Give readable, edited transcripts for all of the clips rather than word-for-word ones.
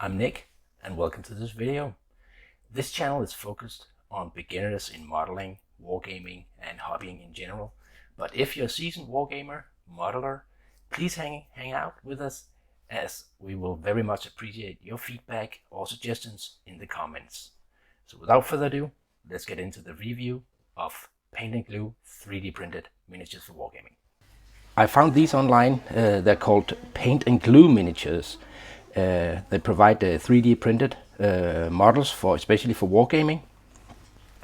I'm Nick and welcome to this video. This channel is focused on beginners in modeling, wargaming and hobbying in general. But if you're a seasoned wargamer, modeler, please hang out with us, as we will very much appreciate your feedback or suggestions in the comments. So without further ado, let's get into the review of paint and glue 3D printed miniatures for wargaming. I found these online. They're called paint and glue miniatures. They provide 3D printed models for especially for wargaming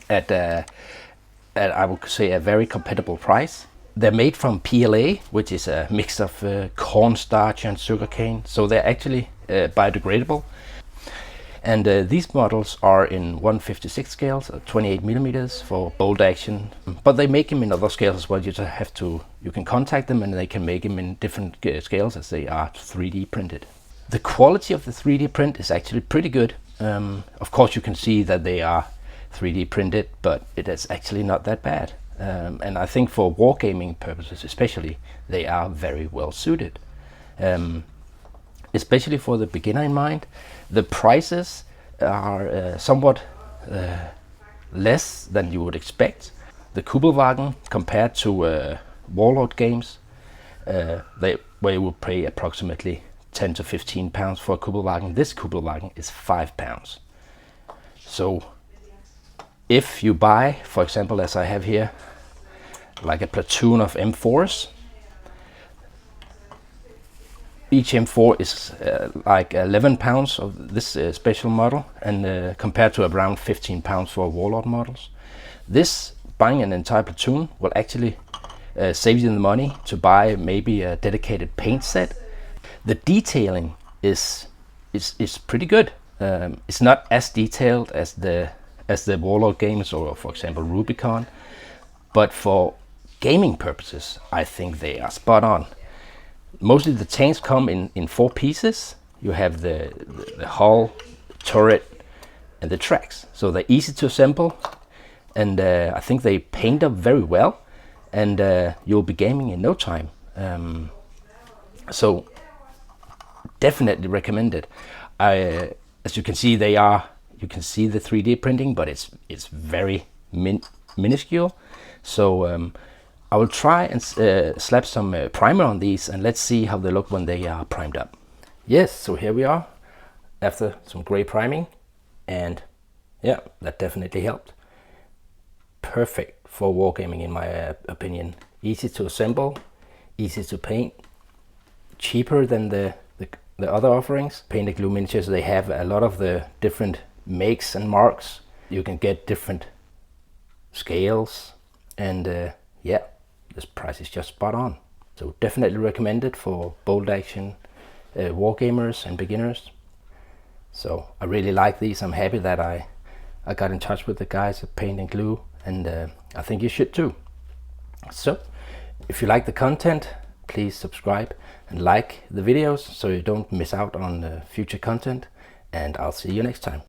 at I would say a very compatible price. They're made from PLA, which is a mix of cornstarch and sugarcane, so they're actually biodegradable. And these models are in 1/56 scales, 28 millimeters for bolt action. But they make them in other scales as well. You just have to, you can contact them and they can make them in different scales as they are 3D printed. The quality of the 3D print is actually pretty good. Of course you can see that they are 3D printed, but it is actually not that bad. And I think for wargaming purposes especially, they are very well suited. Especially for the beginner in mind. The prices are somewhat less than you would expect. The Kugelwagen compared to Warlord games, where you would pay approximately 10 to 15 pounds for a Kugelwagen. This Kugelwagen is 5 pounds. So if you buy, for example, as I have here, like a platoon of M4s, each M4 is like 11 pounds of this special model, and compared to around 15 pounds for Warlord models. This, buying an entire platoon, will actually save you the money to buy maybe a dedicated paint set. The detailing is pretty good. It's not as detailed as the Warlord games or, for example, Rubicon, but for gaming purposes, I think they are spot on. Mostly the tanks come in 4 pieces. You have the hull, turret, and the tracks. So they're easy to assemble, and I think they paint up very well, and you'll be gaming in no time. So definitely recommended. As you can see, you can see the 3D printing, but it's very minuscule. So I will try and slap some primer on these, and let's see how they look when they are primed up. Yes, so here we are after some gray priming, and yeah, that definitely helped. Perfect for wargaming in my opinion. Easy to assemble, easy to paint, cheaper than the other offerings. Paint and glue miniatures, they have a lot of the different makes and marks. You can get different scales, and yeah, this price is just spot on. So definitely recommended for bolt action wargamers and beginners. So I really like these. I'm happy that I got in touch with the guys at Paint and Glue, and I think you should too. So if you like the content, please subscribe and like the videos so you don't miss out on future content, and I'll see you next time.